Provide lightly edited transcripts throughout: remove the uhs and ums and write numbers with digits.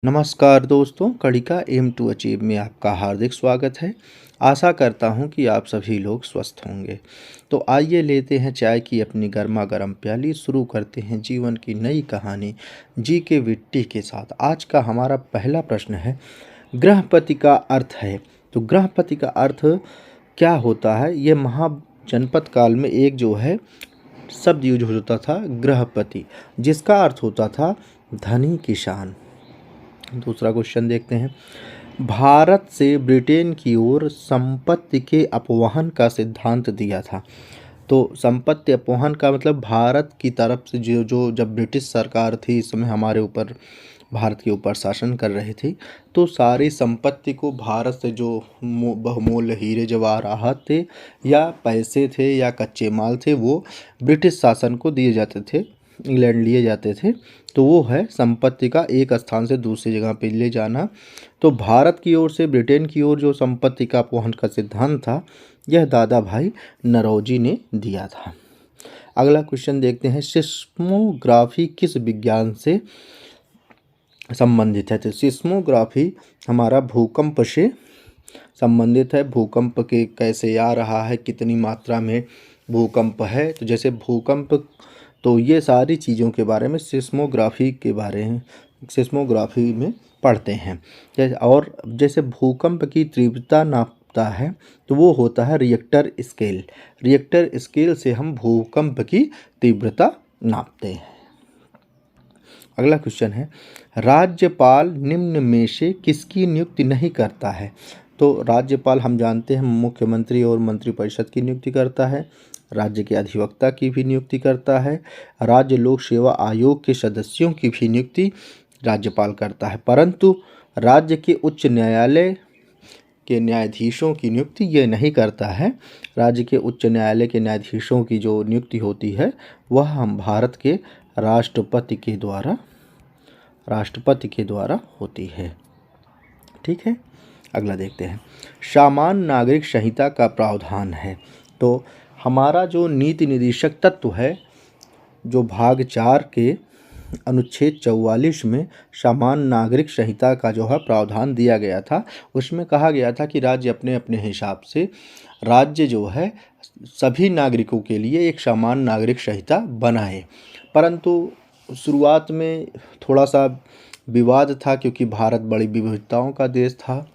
नमस्कार दोस्तों, कड़ी का एम टू अचीव में आपका हार्दिक स्वागत है। आशा करता हूं कि आप सभी लोग स्वस्थ होंगे। तो आइए लेते हैं चाय की अपनी गर्मा गर्म प्याली, शुरू करते हैं जीवन की नई कहानी जी के विट्टी के साथ। आज का हमारा पहला प्रश्न है, गृहपति का अर्थ है। तो गृहपति का अर्थ क्या होता है? ये महाजनपद काल में एक जो है शब्द यूज होता था, गृहपति, जिसका अर्थ होता था धनी किसान। दूसरा क्वेश्चन देखते हैं, भारत से ब्रिटेन की ओर संपत्ति के अपवहन का सिद्धांत दिया था। तो संपत्ति अपवहन का मतलब भारत की तरफ से जो जो जब ब्रिटिश सरकार थी, इस समय हमारे ऊपर भारत के ऊपर शासन कर रही थी, तो सारी संपत्ति को भारत से जो बहुमूल्य हीरे जवाहरात थे या पैसे थे या कच्चे माल थे, वो ब्रिटिश शासन को दिए जाते थे, इंग्लैंड लिए जाते थे। तो वो है संपत्ति का एक स्थान से दूसरी जगह पे ले जाना। तो भारत की ओर से ब्रिटेन की ओर जो संपत्ति का अपवहन का सिद्धांत था, यह दादा भाई नौरोजी ने दिया था। अगला क्वेश्चन देखते हैं, सिस्मोग्राफी किस विज्ञान से संबंधित है? तो सिस्मोग्राफी हमारा भूकंप से संबंधित है। भूकंप के कैसे आ रहा है, कितनी मात्रा में भूकंप है, तो जैसे भूकंप, तो ये सारी चीज़ों के बारे में सिस्मोग्राफी के बारे में सिस्मोग्राफी में पढ़ते हैं। और जैसे भूकंप की तीव्रता नापता है, तो वो होता है रिएक्टर स्केल। रिएक्टर स्केल से हम भूकंप की तीव्रता नापते हैं। अगला क्वेश्चन है, राज्यपाल निम्न में से किसकी नियुक्ति नहीं करता है? तो राज्यपाल हम जानते हैं मुख्यमंत्री और मंत्रिपरिषद की नियुक्ति करता है, राज्य के अधिवक्ता की भी नियुक्ति करता है, राज्य लोक सेवा आयोग के सदस्यों की भी नियुक्ति राज्यपाल करता है, परंतु राज्य के उच्च न्यायालय के न्यायाधीशों की नियुक्ति ये नहीं करता है। राज्य के उच्च न्यायालय के न्यायाधीशों की जो नियुक्ति होती है, वह हम भारत के राष्ट्रपति के द्वारा होती है। ठीक है, अगला देखते हैं, सामान्य नागरिक संहिता का प्रावधान है। तो हमारा जो नीति निदेशक तत्व है, जो भाग 4 के अनुच्छेद 44 में सामान्य नागरिक संहिता का जो है प्रावधान दिया गया था, उसमें कहा गया था कि राज्य अपने अपने हिसाब से राज्य जो है सभी नागरिकों के लिए एक सामान्य नागरिक संहिता बनाए। परंतु शुरुआत में थोड़ा सा विवाद था, क्योंकि भारत बड़ी विविधताओं का देश था,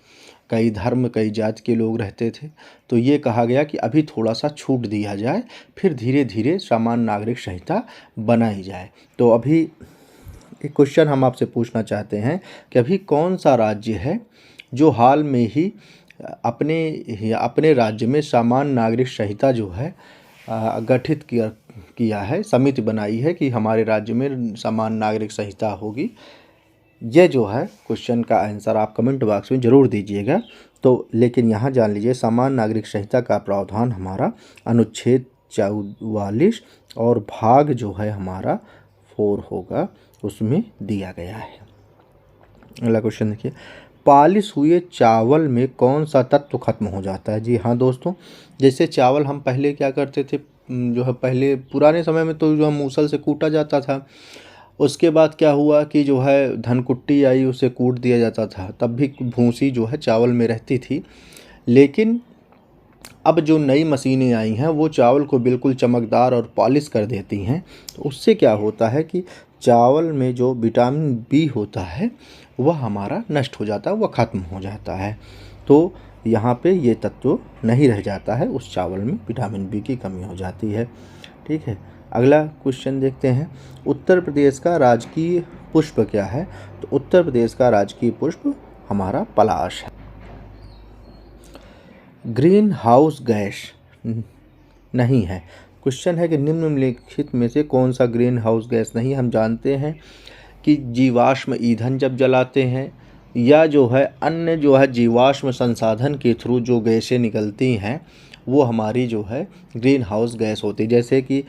कई धर्म कई जाति के लोग रहते थे। तो ये कहा गया कि अभी थोड़ा सा छूट दिया जाए, फिर धीरे धीरे सामान्य नागरिक संहिता बनाई जाए। तो अभी एक क्वेश्चन हम आपसे पूछना चाहते हैं कि अभी कौन सा राज्य है जो हाल में ही अपने राज्य में सामान्य नागरिक संहिता जो है गठित किया है, समिति बनाई है कि हमारे राज्य में सामान्य नागरिक संहिता होगी। ये जो है क्वेश्चन का आंसर आप कमेंट बॉक्स में ज़रूर दीजिएगा। तो लेकिन यहाँ जान लीजिए, सामान्य नागरिक संहिता का प्रावधान हमारा अनुच्छेद 44 और भाग जो है हमारा 4 होगा, उसमें दिया गया है। अगला क्वेश्चन देखिए, पालिश हुए चावल में कौन सा तत्व खत्म हो जाता है? जी हाँ दोस्तों, जैसे चावल हम पहले क्या करते थे, जो है पहले पुराने समय में तो जो मूसल से कूटा जाता था, उसके बाद क्या हुआ कि जो है धनकुट्टी आई, उसे कूट दिया जाता था, तब भी भूसी जो है चावल में रहती थी। लेकिन अब जो नई मशीनें आई हैं, वो चावल को बिल्कुल चमकदार और पॉलिश कर देती हैं। तो उससे क्या होता है कि चावल में जो विटामिन बी होता है, वह हमारा नष्ट हो जाता है, वह ख़त्म हो जाता है। तो यहाँ पे ये तत्व नहीं रह जाता है, उस चावल में विटामिन बी की कमी हो जाती है। ठीक है, अगला क्वेश्चन देखते हैं, उत्तर प्रदेश का राजकीय पुष्प क्या है? तो उत्तर प्रदेश का राजकीय पुष्प हमारा पलाश है। ग्रीन हाउस गैस नहीं है। क्वेश्चन है कि निम्नलिखित में से कौन सा ग्रीन हाउस गैस नहीं? हम जानते हैं कि जीवाश्म ईंधन जब जलाते हैं या जो है अन्य जो है जीवाश्म संसाधन के थ्रू जो गैसें निकलती हैं, वो हमारी जो है ग्रीन हाउस गैस होती है। जैसे कि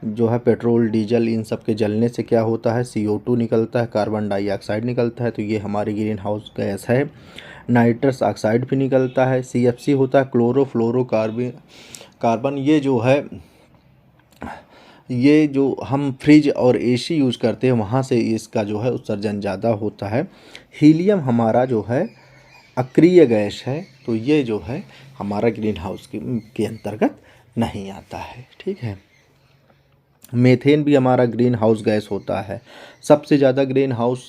जो है पेट्रोल डीजल, इन सब के जलने से क्या होता है, CO2 निकलता है, कार्बन डाइऑक्साइड निकलता है, तो ये हमारी ग्रीन हाउस गैस है। नाइट्रस ऑक्साइड भी निकलता है, CFC होता है, क्लोरोफ्लोरोकार्बन। ये जो है ये जो हम फ्रिज और एसी यूज़ करते हैं वहाँ से इसका जो है उत्सर्जन ज़्यादा होता है। हीलियम हमारा जो है अक्रिय गैस है, तो ये जो है हमारा ग्रीन हाउस के अंतर्गत नहीं आता है। ठीक है। मीथेन भी हमारा ग्रीन हाउस गैस होता है। सबसे ज़्यादा ग्रीन हाउस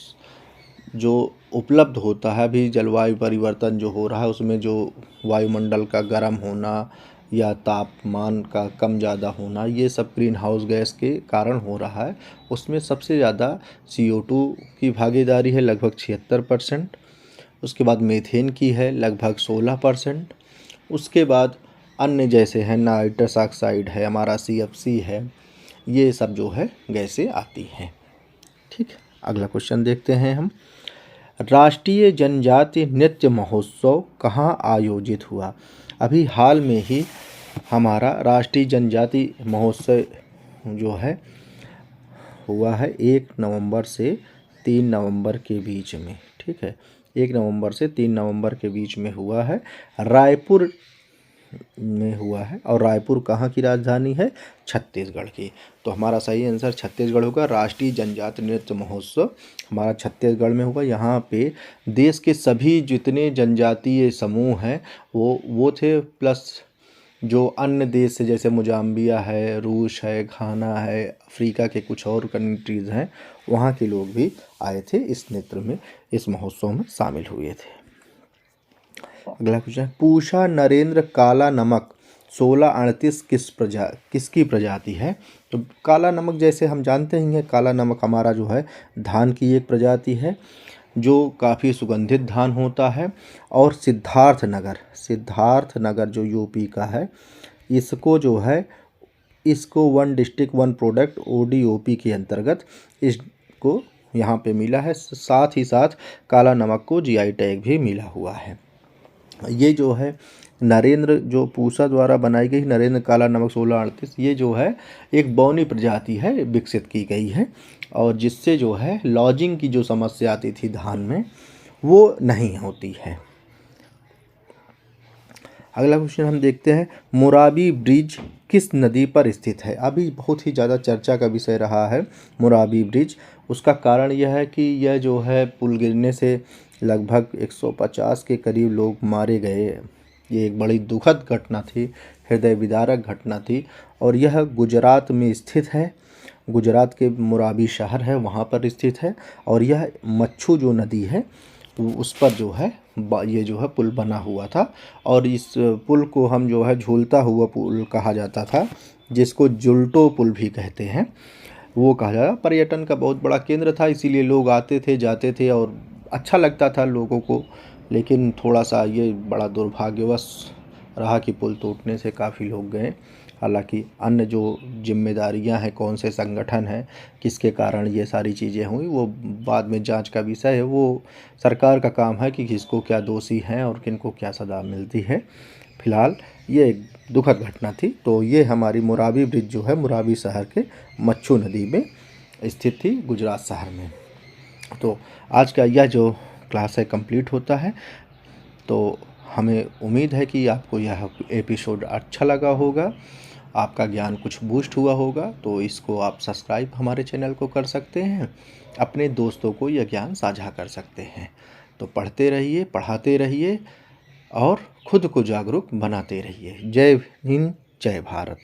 जो उपलब्ध होता है अभी जलवायु परिवर्तन जो हो रहा है उसमें, जो वायुमंडल का गर्म होना या तापमान का कम ज़्यादा होना, ये सब ग्रीन हाउस गैस के कारण हो रहा है। उसमें सबसे ज़्यादा CO2 की भागीदारी है लगभग 76%। उसके बाद मीथेन की है लगभग 16%। उसके बाद अन्य जैसे हैं नाइट्रस ऑक्साइड है, हमारा CFC है, ये सब जो है गैसें आती हैं। ठीक है। अगला क्वेश्चन देखते हैं हम। राष्ट्रीय जनजाति नृत्य महोत्सव कहाँ आयोजित हुआ? अभी हाल में ही हमारा राष्ट्रीय जनजाति महोत्सव जो है हुआ है 1 नवंबर से 3 नवंबर के बीच में। ठीक है। 1 नवंबर से 3 नवंबर के बीच में हुआ है, रायपुर में हुआ है। और रायपुर कहाँ की राजधानी है? छत्तीसगढ़ की। तो हमारा सही आंसर छत्तीसगढ़ होगा। राष्ट्रीय जनजाति नृत्य महोत्सव हमारा छत्तीसगढ़ में होगा। यहाँ पे देश के सभी जितने जनजातीय समूह हैं वो थे, प्लस जो अन्य देश है जैसे मोजाम्बिया है, रूस है, घाना है, अफ्रीका के कुछ और कंट्रीज़ हैं, वहाँ के लोग भी आए थे इस नृत्य में, इस महोत्सव में शामिल हुए थे। अगला क्वेश्चन, पूषा नरेंद्र काला नमक 1638 किसकी प्रजाति है? तो काला नमक जैसे हम जानते ही हैं, काला नमक हमारा जो है धान की एक प्रजाति है जो काफ़ी सुगंधित धान होता है। और सिद्धार्थ नगर जो यूपी का है, इसको जो है इसको 1 डिस्ट्रिक्ट 1 प्रोडक्ट ODOP के अंतर्गत इसको यहाँ पे मिला है। साथ ही साथ काला नमक को GI टैग भी मिला हुआ है। ये जो है नरेंद्र जो पूषा द्वारा बनाई गई नरेंद्र काला नमक 1638, ये जो है एक बौनी प्रजाति है, विकसित की गई है, और जिससे जो है लॉजिंग की जो समस्या आती थी धान में वो नहीं होती है। अगला क्वेश्चन हम देखते हैं, मोराबी ब्रिज किस नदी पर स्थित है? अभी बहुत ही ज़्यादा चर्चा का विषय रहा है मोराबी ब्रिज। उसका कारण यह है कि यह जो है पुल गिरने से लगभग 150 के करीब लोग मारे गए। ये एक बड़ी दुखद घटना थी, हृदय विदारक घटना थी, और यह गुजरात में स्थित है। गुजरात के मोराबी शहर है वहाँ पर स्थित है। और यह मच्छू जो नदी है उस पर जो है ये जो है पुल बना हुआ था। और इस पुल को हम जो है झूलता हुआ पुल कहा जाता था, जिसको जुल्टो पुल भी कहते हैं, वो कहा जाता। पर्यटन का बहुत बड़ा केंद्र था, इसीलिए लोग आते थे जाते थे और अच्छा लगता था लोगों को। लेकिन थोड़ा सा ये बड़ा दुर्भाग्यवश रहा कि पुल टूटने से काफ़ी लोग गए। हालांकि अन्य जो जिम्मेदारियां हैं, कौन से संगठन हैं, किसके कारण ये सारी चीज़ें हुई, वो बाद में जांच का विषय है। वो सरकार का काम है कि किसको क्या दोषी हैं और किनको क्या सज़ा मिलती है। फिलहाल ये एक दुखद घटना थी। तो ये हमारी मोराबी ब्रिज जो है मोराबी शहर के मच्छू नदी में स्थित थी, गुजरात शहर में। तो आज का यह जो क्लास है कंप्लीट होता है। तो हमें उम्मीद है कि आपको यह एपिसोड अच्छा लगा होगा, आपका ज्ञान कुछ बूस्ट हुआ होगा। तो इसको आप सब्सक्राइब हमारे चैनल को कर सकते हैं, अपने दोस्तों को यह ज्ञान साझा कर सकते हैं। तो पढ़ते रहिए, पढ़ाते रहिए और खुद को जागरूक बनाते रहिए। जय हिंद, जय भारत।